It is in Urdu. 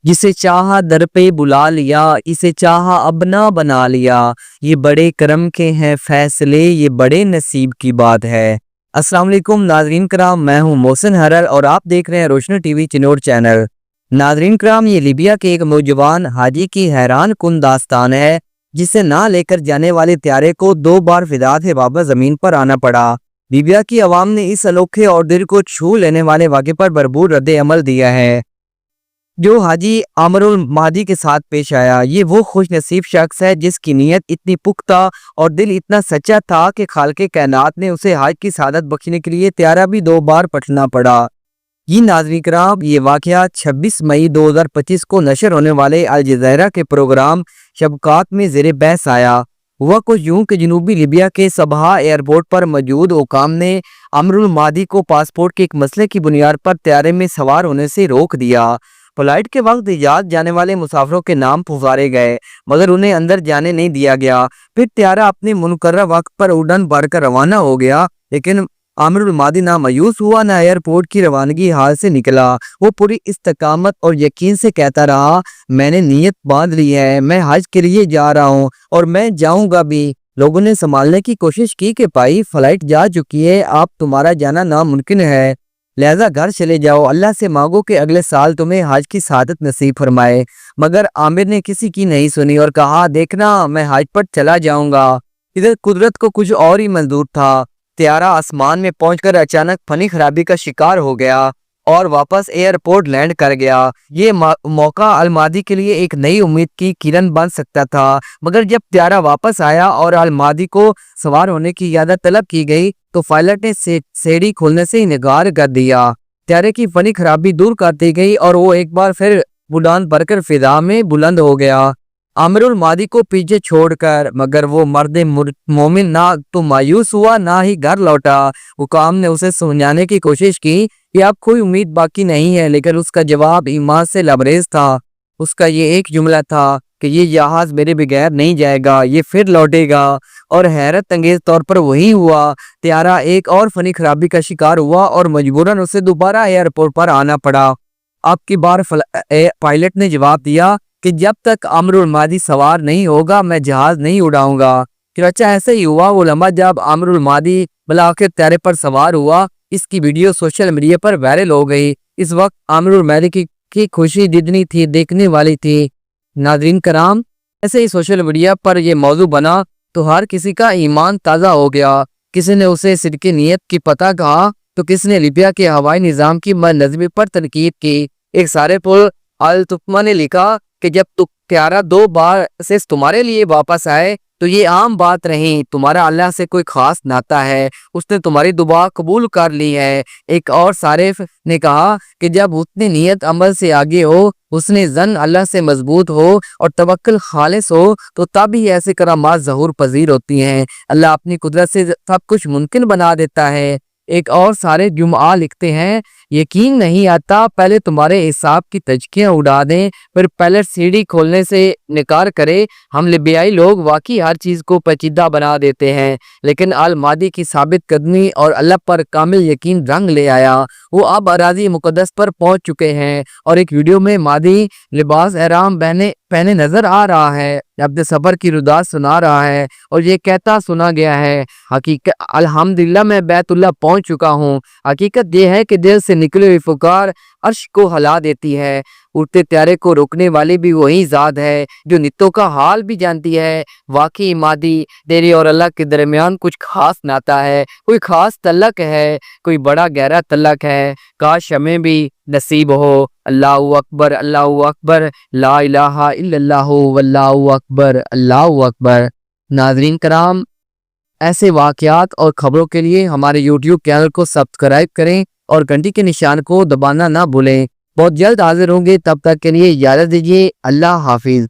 جسے چاہا در پہ بلا لیا، اسے چاہا ابنا بنا لیا، یہ بڑے کرم کے ہیں فیصلے، یہ بڑے نصیب کی بات ہے۔ السلام علیکم ناظرین کرام، میں ہوں محسن حرر اور آپ دیکھ رہے ہیں روشنی ٹی وی چنور چینل۔ ناظرین کرام، یہ لیبیا کے ایک نوجوان حاجی کی حیران کن داستان ہے، جسے نہ لے کر جانے والے طیارے کو 2 بار فضا سے واپس زمین پر آنا پڑا۔ لیبیا کی عوام نے اس انوکھے اور دل کو چھو لینے والے واقعے پر بھرپور رد عمل دیا ہے جو حاجی عامر المہدی کے ساتھ پیش آیا۔ یہ وہ خوش نصیب شخص ہے جس کی نیت اتنی پختہ اور دل اتنا سچا تھا کہ خالق کائنات نے اسے حج کی سعادت بخشنے کے لیے طیارہ بھی 2 بار پلٹنا پڑا۔ یہ ناظرین کرام، یہ واقعہ 26 مئی 2025 کو نشر ہونے والے الجزیرہ کے پروگرام شبکات میں زیر بحث آیا۔ ہوا کچھ یوں کہ جنوبی لیبیا کے صباح ایئرپورٹ پر موجود حکام نے عامر المہدی کو پاسپورٹ کے ایک مسئلے کی بنیاد پر طیارے میں سوار ہونے سے روک دیا۔ فلائٹ کے وقت حجاز جانے والے مسافروں کے نام پکارے گئے مگر انہیں اندر جانے نہیں دیا گیا۔ پھر طیارہ اپنے منقررہ وقت پر اڑان بھر کر روانہ ہو گیا، لیکن عامر المہدی نہ مایوس ہوا نہ ایئرپورٹ کی روانگی حال سے نکلا۔ وہ پوری استقامت اور یقین سے کہتا رہا، میں نے نیت باندھ لی ہے، میں حج کے لیے جا رہا ہوں اور میں جاؤں گا بھی۔ لوگوں نے سنبھالنے کی کوشش کی کہ بھائی فلائٹ جا چکی ہے، آپ تمہارا جانا ناممکن ہے، لہذا گھر چلے جاؤ، اللہ سے مانگو کہ اگلے سال تمہیں حج کی سعادت نصیب فرمائے۔ مگر عامر نے کسی کی نہیں سنی اور کہا، دیکھنا میں حج پر چلا جاؤں گا۔ ادھر قدرت کو کچھ اور ہی منظور تھا۔ طیارہ آسمان میں پہنچ کر اچانک فنی خرابی کا شکار ہو گیا اور واپس ایئرپورٹ لینڈ کر گیا۔ یہ موقع المہدی کے لیے ایک نئی امید کی کرن بن سکتا تھا، مگر جب طیارہ واپس آیا اور المہدی کو سوار ہونے کی اجازت طلب کی گئی تو پائلٹ نے سیڑھی کھولنے سے انکار کر دیا۔ طیارے کی فنی خرابی دور کر دی گئی اور وہ ایک بار پھر اڑان بھر کر فضا میں بلند ہو گیا، عامر المہدی کو پیچھے چھوڑ کر۔ مگر وہ مرد مومن نہ تو مایوس ہوا نہ ہی گھر لوٹا۔ حکام نے اسے سمجھانے کی کوشش کی کہ اب کوئی امید باقی نہیں ہے، لیکن اس کا جواب ایمان سے لبریز تھا۔ اس کا یہ ایک جملہ تھا کہ یہ جہاز میرے بغیر نہیں جائے گا، یہ پھر لوٹے گا۔ اور حیرت انگیز طور پر وہی ہوا۔ طیارہ ایک اور فنی خرابی کا شکار ہوا اور مجبوراً اسے دوبارہ ایئرپورٹ پر آنا پڑا۔ اب کی بار پائلٹ نے جواب دیا کہ جب تک عامر المہدی سوار نہیں ہوگا میں جہاز نہیں اڑاؤں گا۔ چنانچہ ایسے ہی ہوا۔ وہ لمحہ جب عامر المہدی بالآخر طیارے پر سوار ہوا، اس کی ویڈیو سوشل میڈیا پر وائرل ہو گئی۔ اس وقت عامر المہدی کی خوشی جتنی تھی دیکھنے والی تھی۔ ناظرین کرام، ایسے ہی سوشل میڈیا پر یہ موضوع بنا تو ہر کسی کا ایمان تازہ ہو گیا۔ کسی نے اسے صدق نیت کی پتہ کہا تو کسی نے لیبیا کے ہوائی نظام کی منظمی پر تنقید کی۔ ایک سارے پل التفما نے لکھا کہ جب طیارہ 2 بار سے تمہارے لیے واپس آئے تو یہ عام بات نہیں، تمہارا اللہ سے کوئی خاص ناتا ہے، اس نے تمہاری دعا قبول کر لی ہے۔ ایک اور صارف نے کہا کہ جب اتنی نیت عمل سے آگے ہو، اس نے ظن اللہ سے مضبوط ہو اور توکل خالص ہو تو تب ہی ایسے کرامات ظہور پذیر ہوتی ہیں۔ اللہ اپنی قدرت سے سب کچھ ممکن بنا دیتا ہے۔ ایک اور سارے جمعہ لکھتے ہیں، یقین نہیں آتا، پہلے تمہارے حساب کی تجکیاں اڑا دیں، پھر پائلٹ سیڑھی کھولنے سے انکار کرے۔ ہم لیبیائی لوگ واقعی ہر چیز کو پیچیدہ بنا دیتے ہیں، لیکن المہدی کی ثابت قدمی اور اللہ پر کامل یقین رنگ لے آیا۔ وہ اب اراضی مقدس پر پہنچ چکے ہیں اور ایک ویڈیو میں مہدی لباس احرام پہنے نظر آ رہا ہے، اپنے سفر کی رداعت سنا رہا ہے اور یہ کہتا سنا گیا ہے، حقیقت الحمدللہ میں بیت اللہ پہنچ چکا ہوں۔ حقیقت یہ ہے کہ دل سے نکلی ہوئی پکار عرش کو ہلا دیتی ہے۔ اڑتے طیارے کو روکنے والی بھی وہی ذات ہے جو نتوں کا حال بھی جانتی ہے۔ واقعی مہدی، تیرے اور اللہ کے درمیان کچھ خاص ناتا ہے، کوئی خاص تعلق ہے، کوئی بڑا گہرا تعلق ہے۔ کاش ہمیں بھی نصیب ہو۔ اللہ اکبر، اللہ اکبر، لا الہ الا اللہ واللہ اکبر، اللہ اکبر۔ ناظرین کرام، ایسے واقعات اور خبروں کے لیے ہمارے YouTube چینل کو سبسکرائب کریں اور گھنٹی کے نشان کو دبانا نہ بھولیں۔ بہت جلد حاضر ہوں گے، تب تک کے لیے اجازت دیجیے۔ اللہ حافظ۔